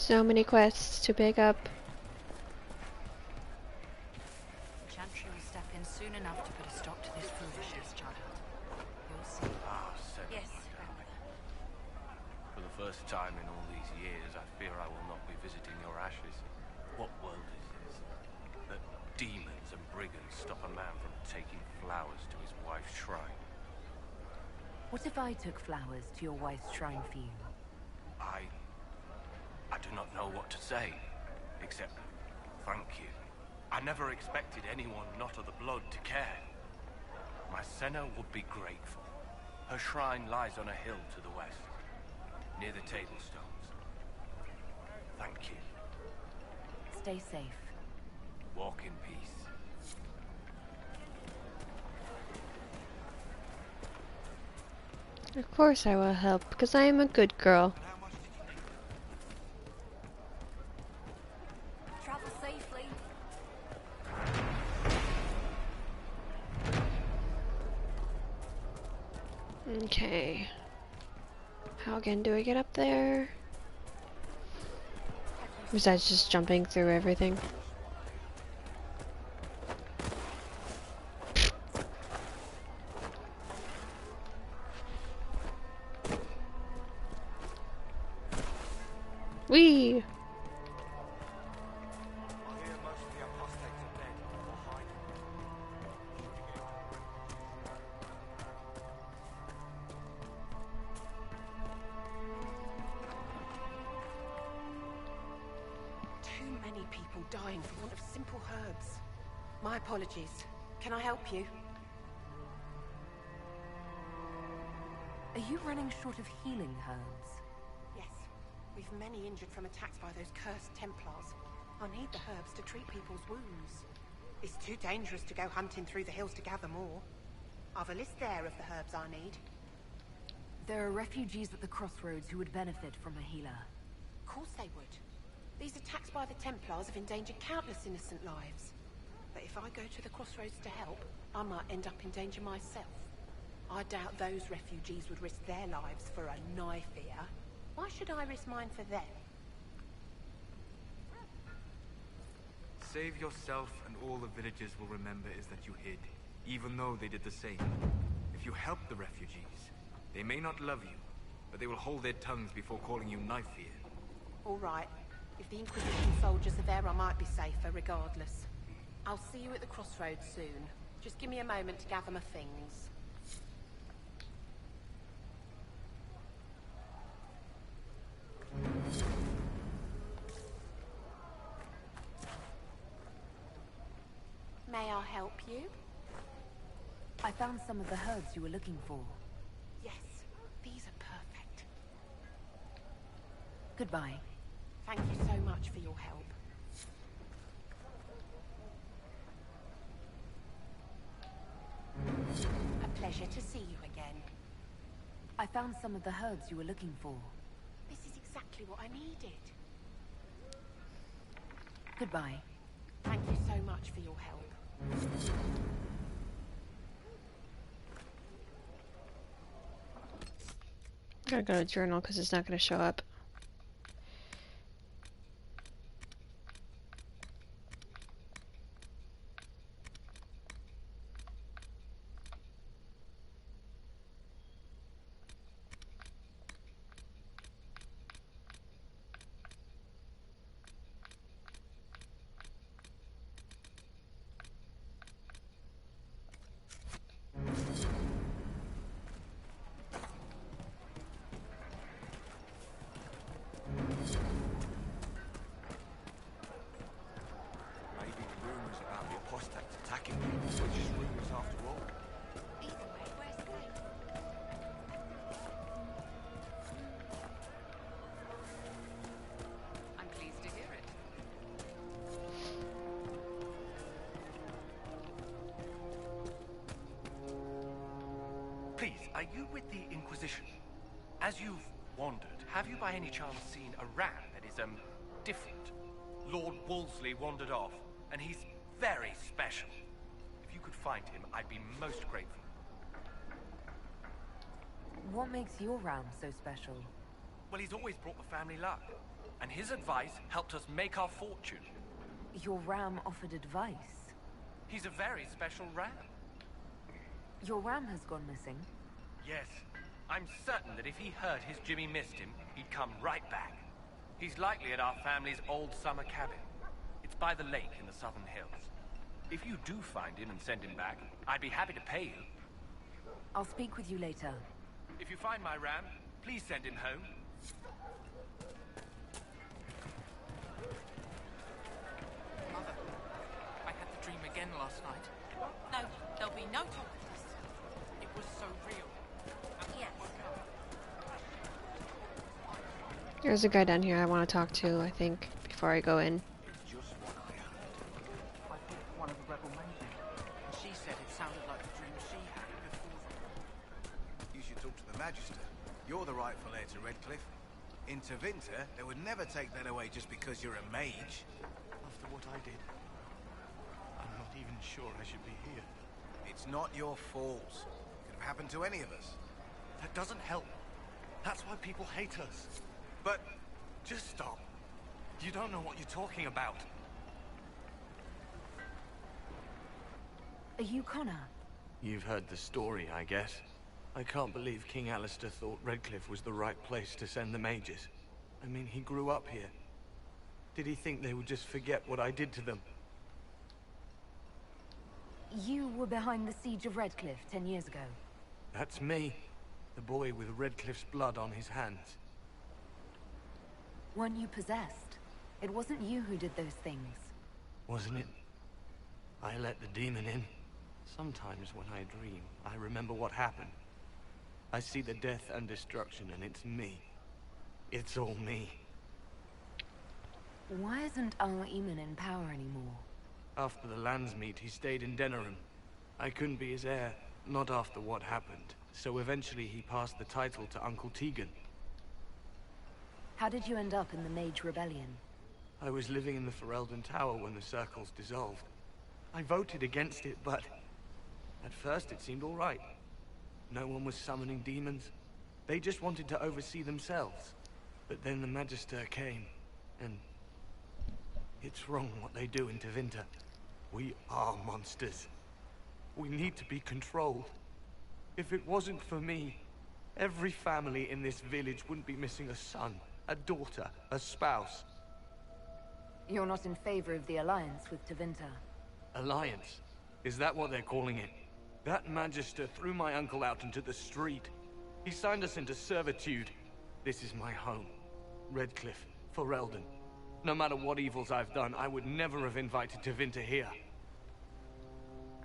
So many quests to pick up. Chantry will step in soon enough to put a stop to this foolishness, child. You'll see. Ah, Senna, Yes, my darling. grandmother. For the first time in all these years, I fear I will not be visiting your ashes. What world is this? That demons and brigands stop a man from taking flowers to his wife's shrine. What if I took flowers to your wife's shrine for you? I do not know what to say, except thank you. I never expected anyone not of the blood to care. My Senna would be grateful. Her shrine lies on a hill to the west, near the tablstones. Thank you. Stay safe. Walk in peace. Of course I will help, because I am a good girl. Travel safely. Okay. How again do I get up there? Besides just jumping through everything. Whee! Dying for want of simple herbs. My apologies. Can I help you? Are you running short of healing herbs? Yes. We've many injured from attacks by those cursed Templars. I need the herbs to treat people's wounds. It's too dangerous to go hunting through the hills to gather more. I've a list there of the herbs I need. There are refugees at the crossroads who would benefit from a healer. Of course they would. These attacks by the Templars have endangered countless innocent lives. But if I go to the crossroads to help, I might end up in danger myself. I doubt those refugees would risk their lives for a knife here. Why should I risk mine for them? Save yourself and all the villagers will remember is that you hid, even though they did the same. If you help the refugees, they may not love you, but they will hold their tongues before calling you knife here. All right. If the Inquisition soldiers are there, I might be safer regardless. I'll see you at the crossroads soon. Just give me a moment to gather my things. May I help you? I found some of the herbs you were looking for. Yes, these are perfect. Goodbye. Thank you so much for your help. A pleasure to see you again. I found some of the herbs you were looking for. This is exactly what I needed. Goodbye. Thank you so much for your help. Gotta go to journal because it's not gonna show up. Please, are you with the Inquisition? As you've wandered, have you by any chance seen a ram that is, different? Lord Wolseley wandered off, and he's very special. If you could find him, I'd be most grateful. What makes your ram so special? Well, he's always brought the family luck. and his advice helped us make our fortune. Your ram offered advice. He's a very special ram. Your ram has gone missing. Yes, I'm certain that if he heard his Jimmy missed him, he'd come right back. He's likely at our family's old summer cabin. It's by the lake in the southern hills. If you do find him and send him back, I'd be happy to pay you. I'll speak with you later. If you find my ram, please send him home. Mother, I had the dream again last night. No, there'll be no talk of this. It was so real. Yes. There's a guy down here I want to talk to, I think, before I go in. It's just what I heard. I picked one of the rebel mages, and she said it sounded like the dream she had before the... You should talk to the Magister. You're the rightful heir to Redcliffe. In Tevinter, they would never take that away just because you're a mage. After what I did, I'm not even sure I should be here. It's not your fault. It could have happened to any of us. That doesn't help. That's why people hate us. But Just stop. You don't know what you're talking about. Are you Connor? You've heard the story, I guess. I can't believe King Alistair thought Redcliffe was the right place to send the mages. I mean, he grew up here. Did he think they would just forget what I did to them? You were behind the siege of Redcliffe 10 years ago. That's me. The boy with Redcliffe's blood on his hands. Weren't you possessed? It wasn't you who did those things. Wasn't it? I let the demon in. Sometimes when I dream, I remember what happened. I see the death and destruction, and it's me. It's all me. Why isn't Al-Eamon in power anymore? After the lands meet, he stayed in Denerim. I couldn't be his heir, not after what happened. So eventually he passed the title to Uncle Tegan. How did you end up in the Mage Rebellion? I was living in the Ferelden Tower when the circles dissolved. I voted against it, but... at first it seemed all right. No one was summoning demons. They just wanted to oversee themselves. But then the Magister came, and... it's wrong what they do in Tevinter. We are monsters. We need to be controlled. If it wasn't for me, every family in this village wouldn't be missing a son, a daughter, a spouse. You're not in favor of the alliance with Tevinter. Alliance? Is that what they're calling it? That Magister threw my uncle out into the street. He signed us into servitude. This is my home. Redcliffe, Ferelden. No matter what evils I've done, I would never have invited Tevinter here.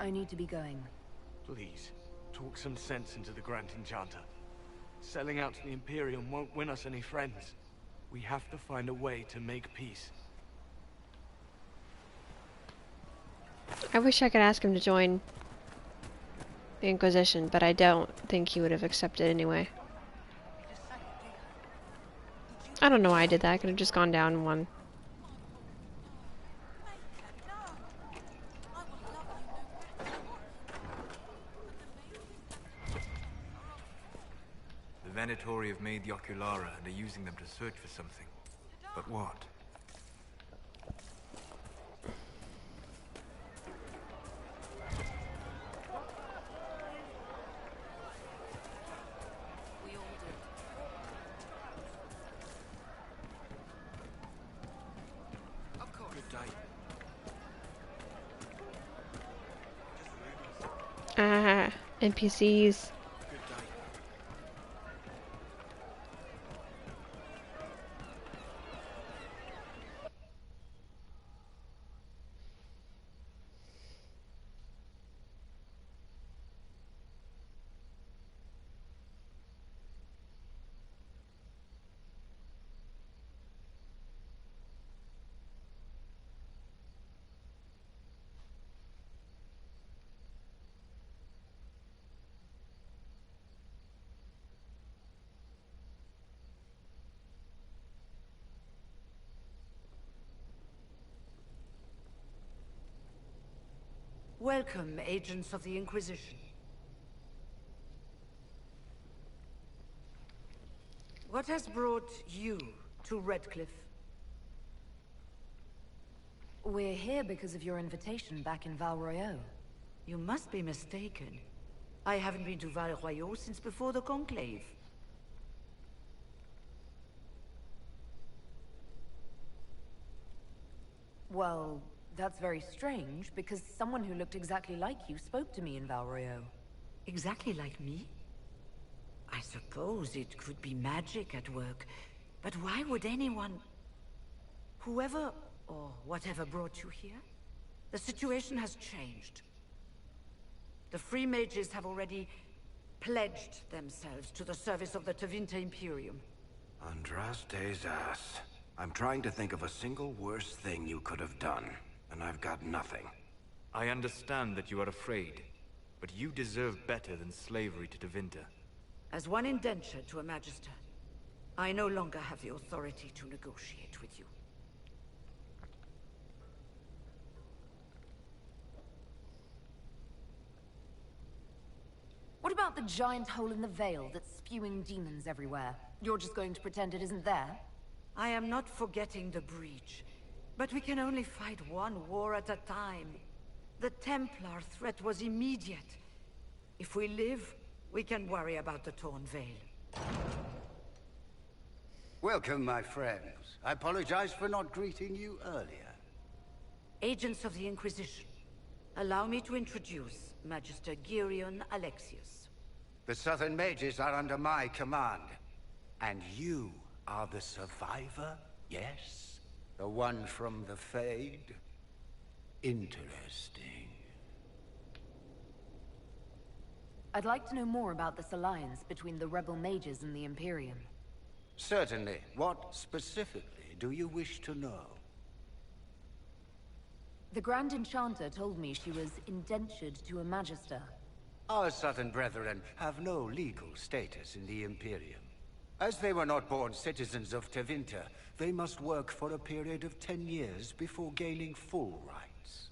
I need to be going. Please, talk some sense into the Grand Enchanter. Selling out to the Imperium won't win us any friends. We have to find a way to make peace. I wish I could ask him to join the Inquisition, but I don't think he would have accepted anyway. I don't know why I did that. I could have just gone down one. The Venatori have made the Oculara and are using them to search for something. But what? We all do. Of course. Good day. Ah, NPCs. Good day. Welcome, agents of the Inquisition. What has brought you to Redcliffe? We're here because of your invitation back in Val Royeaux. You must be mistaken. I haven't been to Val Royeaux since before the Conclave. Well, that's very strange, because someone who looked exactly like you spoke to me in Val Royeaux. Exactly like me? I suppose it could be magic at work, but why would anyone... Whoever or whatever brought you here? The situation has changed. The Free Mages have already pledged themselves to the service of the Tevinter Imperium. Andraste's ass. I'm trying to think of a single worse thing you could have done, and I've got nothing. I understand that you are afraid, but you deserve better than slavery to Tevinter. As one indentured to a Magister, I no longer have the authority to negotiate with you. What about the giant hole in the veil that's spewing demons everywhere? You're just going to pretend it isn't there? I am not forgetting the breach, but we can only fight one war at a time. The Templar threat was immediate. If we live, we can worry about the torn veil. Welcome, my friends. I apologize for not greeting you earlier. Agents of the Inquisition, allow me to introduce Magister Girion Alexius. The Southern Mages are under my command. And you are the survivor, yes? The one from the Fade? Interesting. I'd like to know more about this alliance between the rebel mages and the Imperium. Certainly. What specifically do you wish to know? The Grand Enchanter told me she was indentured to a Magister. Our Southern Brethren have no legal status in the Imperium. As they were not born citizens of Tevinter, they must work for a period of 10 years before gaining full rights.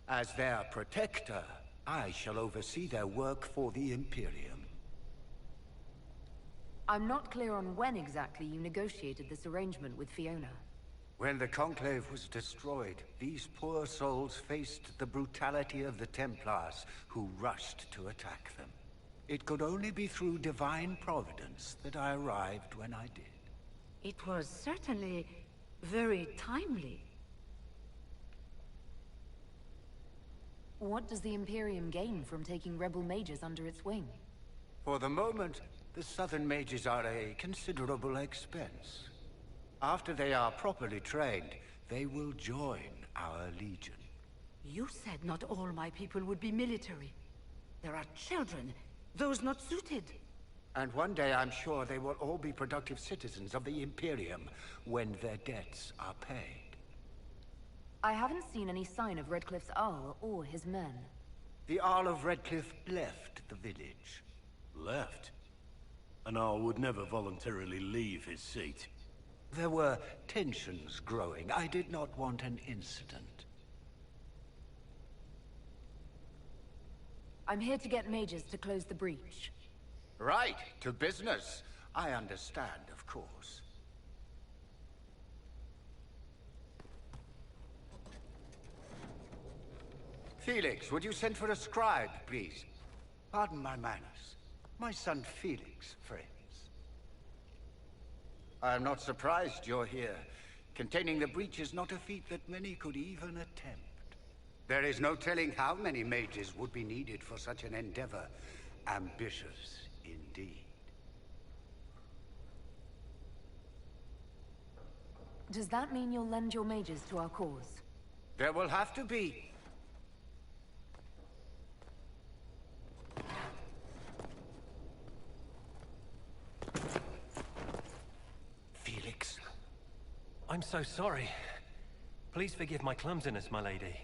As their protector, I shall oversee their work for the Imperium. I'm not clear on when exactly you negotiated this arrangement with Fiona. When the Conclave was destroyed, these poor souls faced the brutality of the Templars, who rushed to attack them. It could only be through divine providence that I arrived when I did. It was certainly very timely. What does the Imperium gain from taking rebel mages under its wing? For the moment, the Southern Mages are a considerable expense. After they are properly trained, they will join our legion. You said not all my people would be military. There are children, those not suited. And one day I'm sure they will all be productive citizens of the Imperium when their debts are paid. I haven't seen any sign of Redcliffe's Arl or his men. The Arl of Redcliffe left the village. Left? An Arl would never voluntarily leave his seat. There were tensions growing. I did not want an incident. I'm here to get mages to close the breach. Right, to business. I understand, of course. Felix, would you send for a scribe, please? Pardon my manners. My son Felix, friends. I'm not surprised you're here. Containing the breach is not a feat that many could even attempt. There is no telling how many mages would be needed for such an endeavor. Ambitious, indeed. Does that mean you'll lend your mages to our cause? There will have to be. Felix. I'm so sorry. Please forgive my clumsiness, my lady.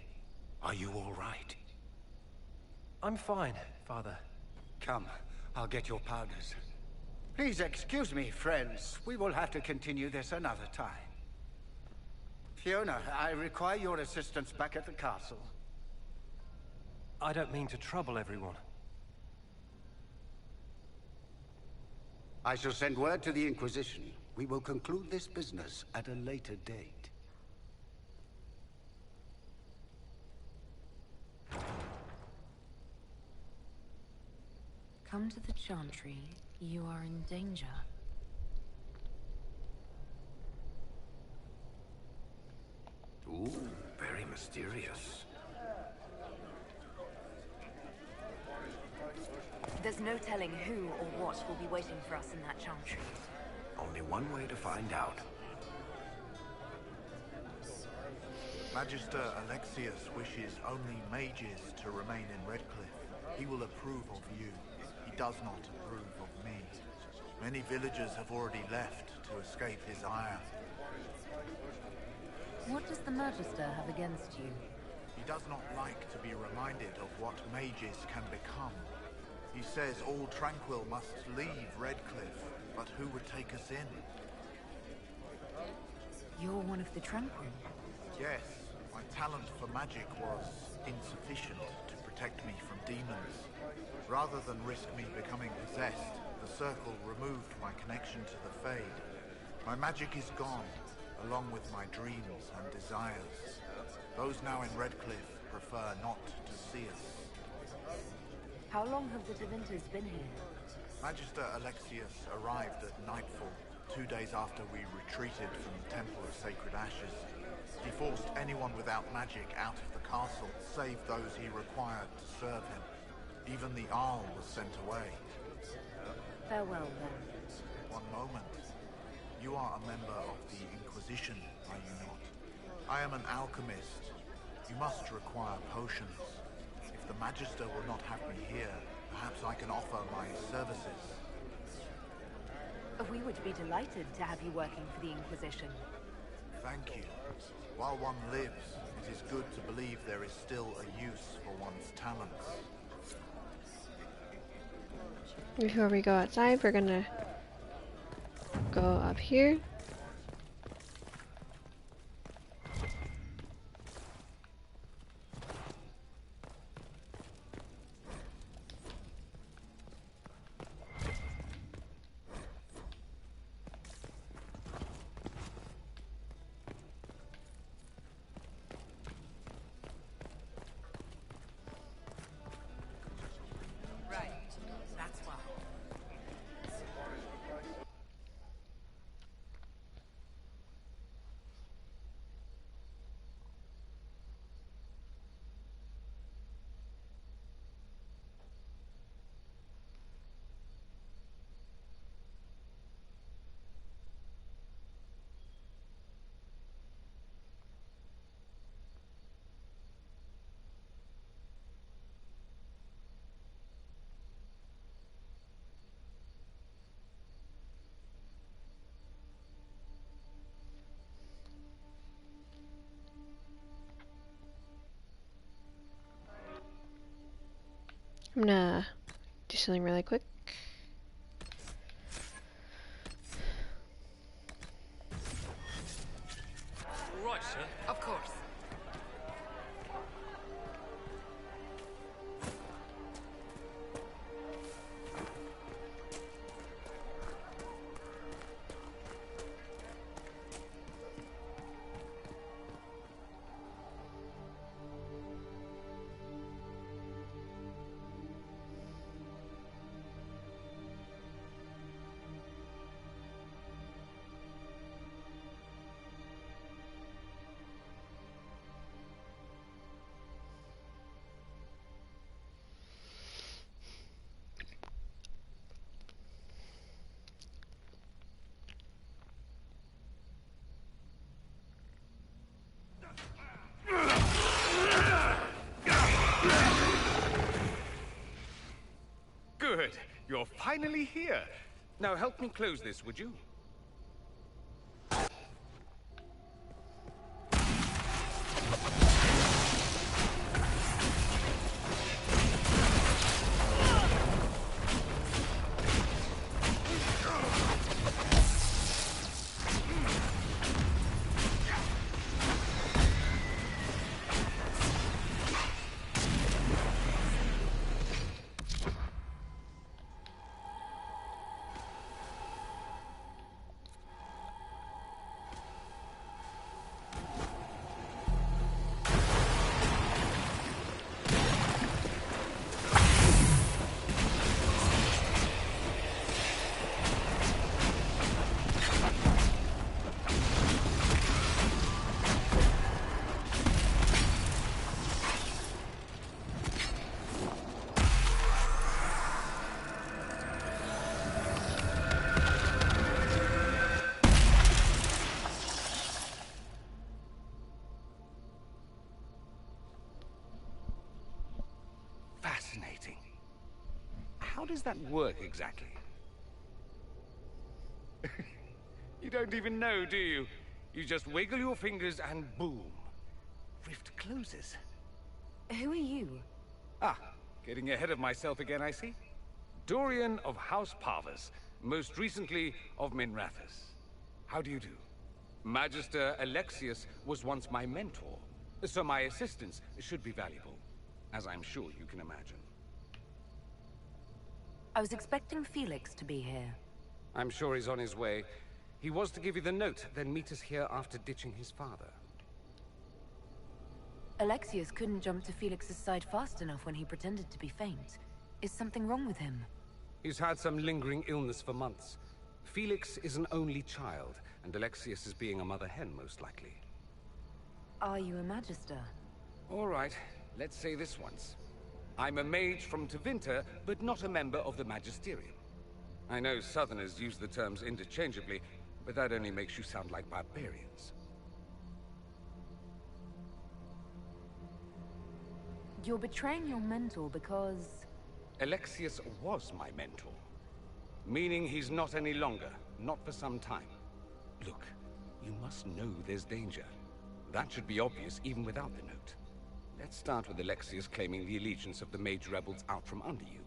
Are you all right? I'm fine, Father. Come, I'll get your powders. Please excuse me, friends. We will have to continue this another time. Fiona, I require your assistance back at the castle. I don't mean to trouble everyone. I shall send word to the Inquisition. We will conclude this business at a later date. come to the Chantry, you are in danger. Ooh, very mysterious. There's no telling who or what will be waiting for us in that Chantry. Only one way to find out. Magister Alexius wishes only mages to remain in Redcliffe. He will approve of you. He does not approve of me. Many villagers have already left to escape his ire. What does the Magister have against you? He does not like to be reminded of what mages can become. He says all Tranquil must leave Redcliffe, but who would take us in? You're one of the Tranquil? Yes, my talent for magic was insufficient to protect me from demons. Rather than risk me becoming possessed, the Circle removed my connection to the Fade. My magic is gone, along with my dreams and desires. Those now in Redcliffe prefer not to see us. How long have the Tevinters been here? Magister Alexius arrived at nightfall, 2 days after we retreated from the Temple of Sacred Ashes. He forced anyone without magic out of the castle, save those he required to serve him. Even the Arl was sent away. Farewell, then. One moment. You are a member of the Inquisition, are you not? I am an alchemist. You must require potions. If the Magister will not have me here, perhaps I can offer my services. We would be delighted to have you working for the Inquisition. Thank you. While one lives, it is good to believe there is still a use for one's talents. Before we go outside, we're gonna go up here. I'm gonna do something really quick. All right, sir. Of course. Good. You're finally here. Now help me close this, would you? How does that work exactly? You don't even know, do you? You just wiggle your fingers and boom. Rift closes. Who are you? Ah, getting ahead of myself again, I see. Dorian of House Parvus, most recently of Minrathous. How do you do? Magister Alexius was once my mentor, so my assistance should be valuable, as I'm sure you can imagine. I was expecting Felix to be here. I'm sure he's on his way. He was to give you the note, then meet us here after ditching his father. Alexius couldn't jump to Felix's side fast enough when he pretended to be faint. Is something wrong with him? He's had some lingering illness for months. Felix is an only child, and Alexius is being a mother hen, most likely. Are you a Magister? All right, let's say this once. I'm a mage from Tevinter, but not a member of the Magisterium. I know Southerners use the terms interchangeably, but that only makes you sound like barbarians. You're betraying your mentor because... Alexius was my mentor. Meaning he's not any longer, not for some time. Look, you must know there's danger. That should be obvious even without the note. Let's start with Alexius claiming the allegiance of the mage rebels out from under you.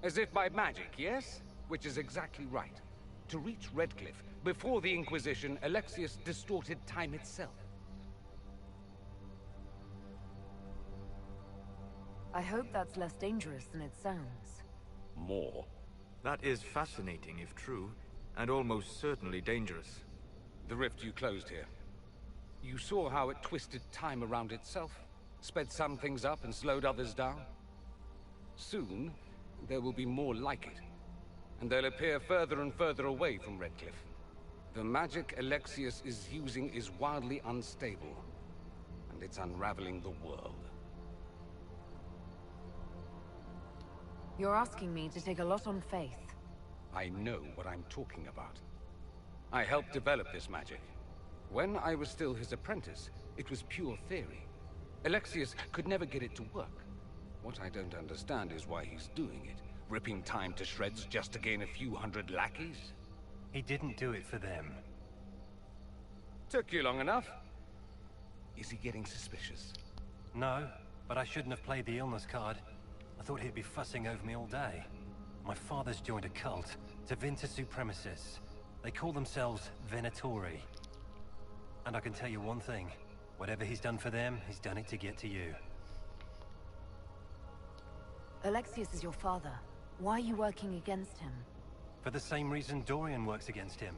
As if by magic, yes? Which is exactly right. To reach Redcliffe, before the Inquisition, Alexius distorted time itself. I hope that's less dangerous than it sounds. More? That is fascinating if true, and almost certainly dangerous. The rift you closed here. You saw how it twisted time around itself? Sped some things up and slowed others down? Soon, there will be more like it. And they'll appear further and further away from Redcliffe. The magic Alexius is using is wildly unstable. And it's unraveling the world. You're asking me to take a lot on faith. I know what I'm talking about. I helped develop this magic. When I was still his apprentice, it was pure theory. Alexius could never get it to work. What I don't understand is why he's doing it. Ripping time to shreds just to gain a few hundred lackeys? He didn't do it for them. Took you long enough. Is he getting suspicious? No, but I shouldn't have played the illness card. I thought he'd be fussing over me all day. My father's joined a cult, Tevinter supremacists. They call themselves Venatori. And I can tell you one thing. Whatever he's done for them, he's done it to get to you. Alexius is your father. Why are you working against him? For the same reason Dorian works against him.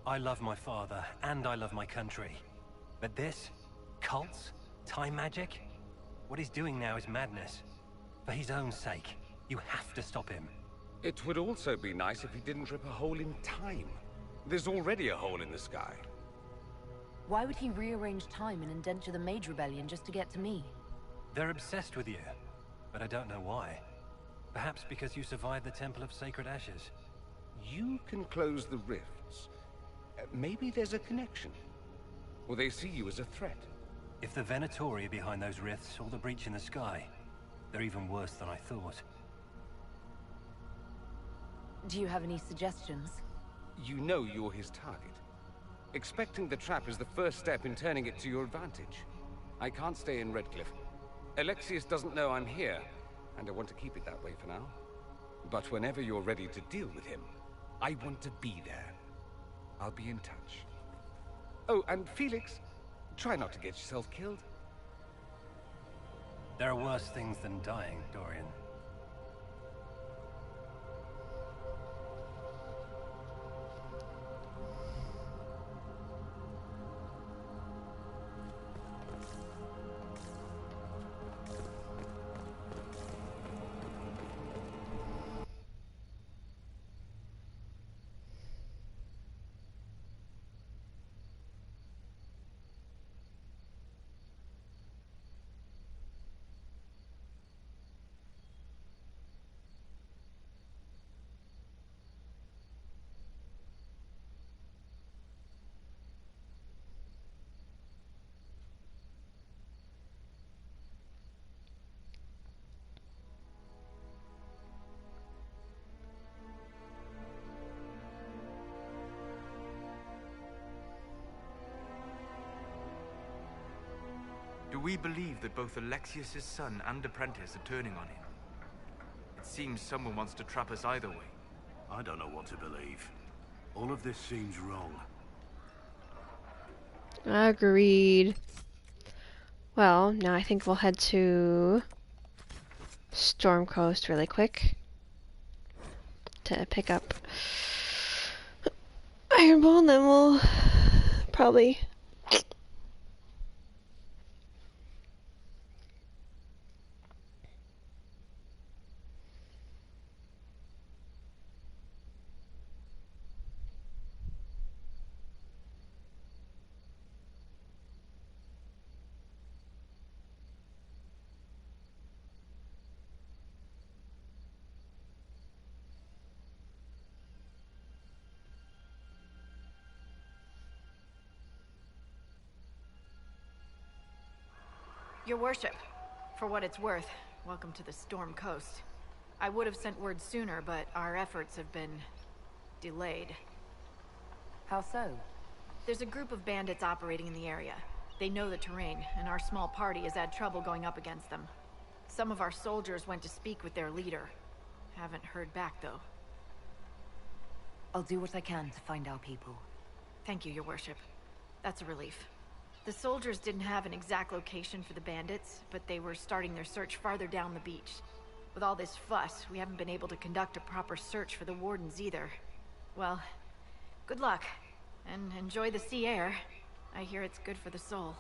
I love my father, and I love my country. But this? Cults? Time magic? What he's doing now is madness. For his own sake, you have to stop him. It would also be nice if he didn't rip a hole in time. There's already a hole in the sky. Why would he rearrange time and indenture the Mage Rebellion just to get to me? They're obsessed with you, but I don't know why. Perhaps because you survived the Temple of Sacred Ashes. You can close the rifts. Maybe there's a connection. Or they see you as a threat. If the Venatori are behind those rifts or the breach in the sky, they're even worse than I thought. Do you have any suggestions? You know you're his target. Expecting the trap is the first step in turning it to your advantage. I can't stay in Redcliffe. Alexius doesn't know I'm here, and I want to keep it that way for now. But whenever you're ready to deal with him, I want to be there. I'll be in touch. Oh, and Felix, try not to get yourself killed. There are worse things than dying, Dorian. we believe that both Alexius's son and apprentice are turning on him? It seems someone wants to trap us either way. I don't know what to believe. All of this seems wrong. Agreed. Well, now I think we'll head to Storm Coast really quick to pick up Iron Ball, and then we'll probably Your worship, for what it's worth, welcome to the Storm Coast. I would have sent word sooner, but our efforts have been delayed. How so? There's a group of bandits operating in the area. They know the terrain, and our small party has had trouble going up against them. Some of our soldiers went to speak with their leader. Haven't heard back, though. I'll do what I can to find our people. Thank you, your worship. That's a relief. The soldiers didn't have an exact location for the bandits, but they were starting their search farther down the beach. With all this fuss, we haven't been able to conduct a proper search for the wardens either. Well, good luck, and enjoy the sea air. I hear it's good for the soul.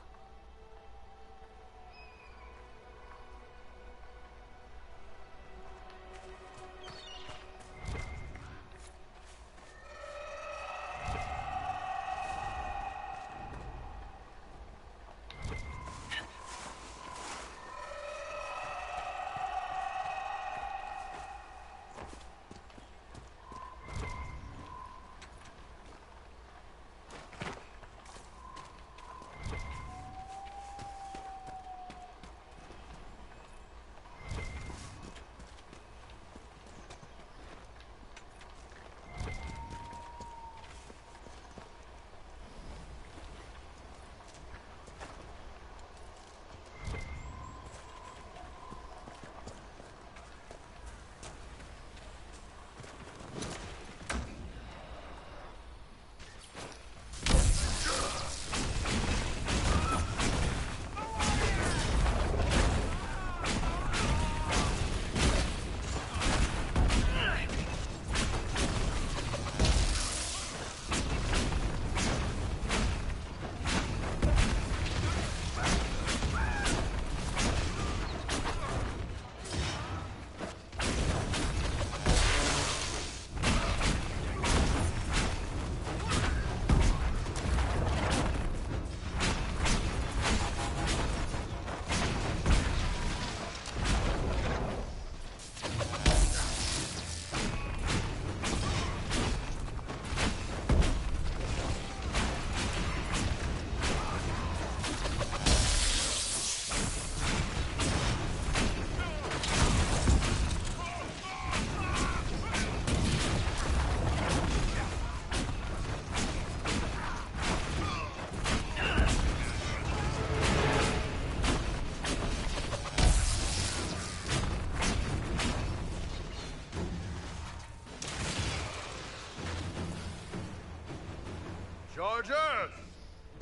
Chargers!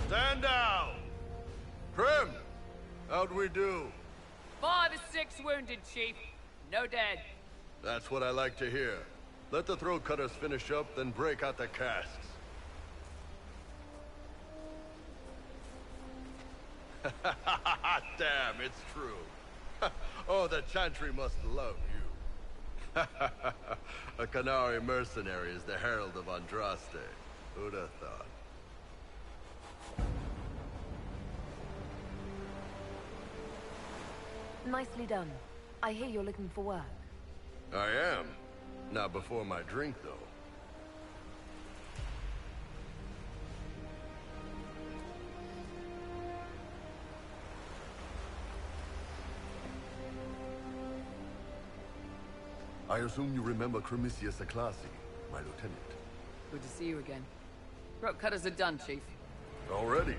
Stand down! Trim! How'd we do? 5 or 6 wounded, Chief. No dead. That's what I like to hear. Let the throat cutters finish up, then break out the casks. Damn, it's true. Oh, the Chantry must love you. A Qunari mercenary is the herald of Andraste. Who'd have thought? Nicely done. I hear you're looking for work. I am. Not before my drink, though. I assume you remember Cremisius Aclasi, my lieutenant. Good to see you again. Throat cutters are done, Chief. Already?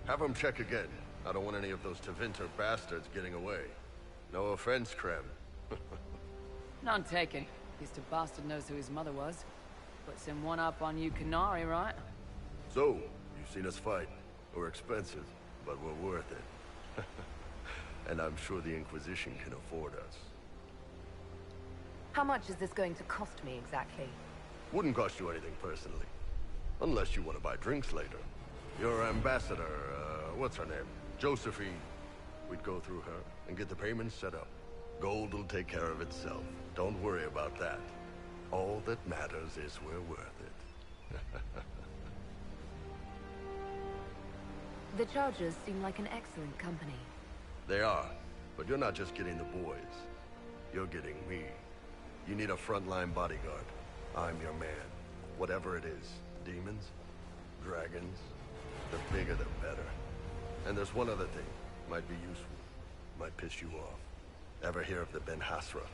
Have him check again. I don't want any of those Tevinter bastards getting away. No offense, Krem. None taken. At least a bastard knows who his mother was. Puts him one up on you Qunari, right? So, you've seen us fight. We're expensive, but we're worth it. And I'm sure the Inquisition can afford us. How much is this going to cost me exactly? Wouldn't cost you anything personally. Unless you want to buy drinks later. Your ambassador, what's her name? Josephine. We'd go through her and get the payments set up. Gold will take care of itself. Don't worry about that. All that matters is we're worth it. The Chargers seem like an excellent company. They are, but you're not just getting the boys. You're getting me. You need a frontline bodyguard. I'm your man. Whatever it is. Demons? Dragons? The bigger the better. And there's one other thing. Might be useful. Might piss you off. Ever hear of the Ben Hasra?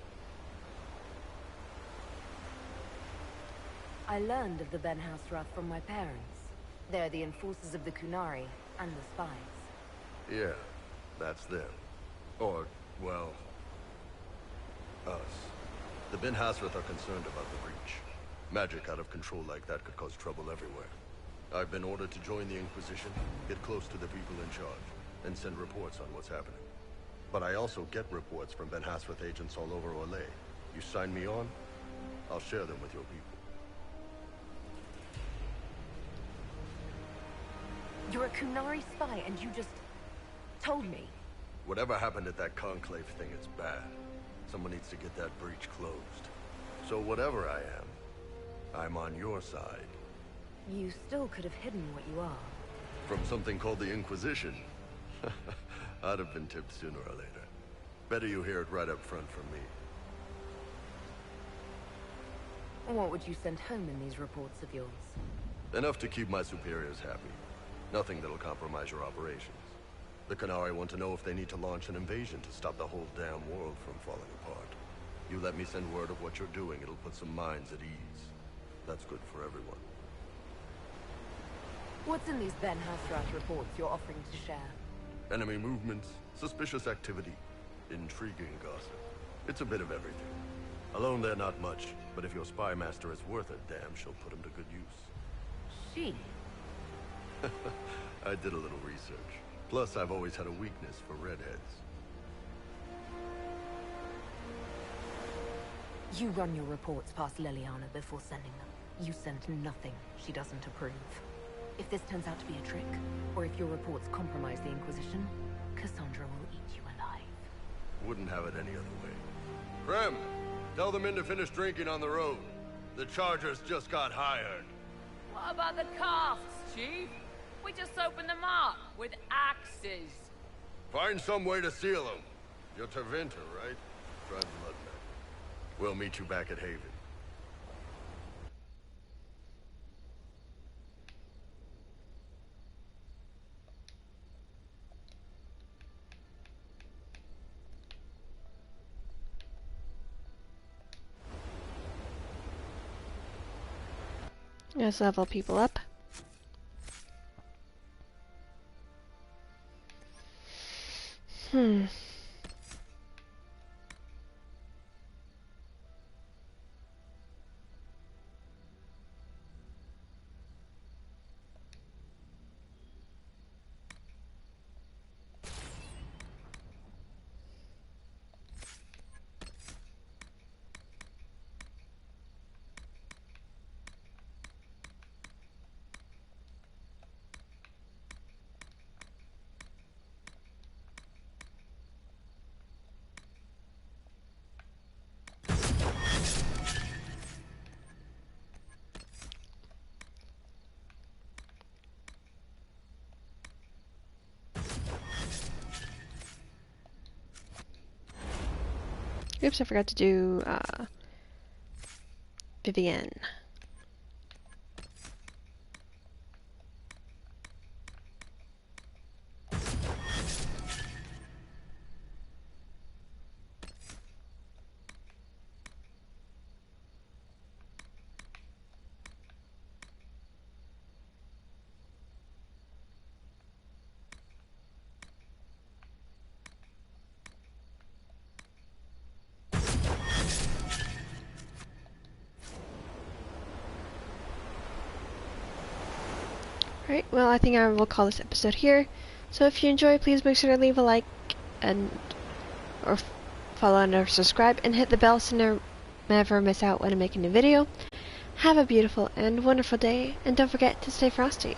I learned of the Ben Hasrath from my parents. They're the enforcers of the Qunari and the spies. Yeah, that's them. Or, well, us. The Ben Hasrath are concerned about the breach. Magic out of control like that could cause trouble everywhere. I've been ordered to join the Inquisition, get close to the people in charge, and send reports on what's happening. But I also get reports from Ben Hasrath agents all over Orlais. You sign me on, I'll share them with your people. You're a Qunari spy and you just told me. Whatever happened at that Conclave thing is bad. Someone needs to get that breach closed. So whatever I am, I'm on your side. You still could have hidden what you are. From something called the Inquisition. I'd have been tipped sooner or later. Better you hear it right up front from me. What would you send home in these reports of yours? Enough to keep my superiors happy. Nothing that'll compromise your operations. The Qunari want to know if they need to launch an invasion to stop the whole damn world from falling apart. You let me send word of what you're doing, it'll put some minds at ease. That's good for everyone. What's in these Ben Hasrath reports you're offering to share? Enemy movements, suspicious activity, intriguing gossip. It's a bit of everything. Alone they're not much, but if your spy master is worth a damn, she'll put him to good use. She? I did a little research. Plus, I've always had a weakness for redheads. You run your reports past Liliana before sending them. You send nothing she doesn't approve. If this turns out to be a trick, or if your reports compromise the Inquisition, Cassandra will eat you alive. Wouldn't have it any other way. Krem, tell the men to finish drinking on the road. The Chargers just got hired. What about the casks, Chief? We just opened them up with axes. Find some way to seal them. You're Tevinter, right? Drive bloodback. We'll meet you back at Haven. Let's level people up. Oops, I forgot to do Vivienne. Alright, well, I think I will call this episode here. So if you enjoy, please make sure to leave a like and or follow and or subscribe and hit the bell so you never miss out when I make a new video. Have a beautiful and wonderful day, and don't forget to stay frosty.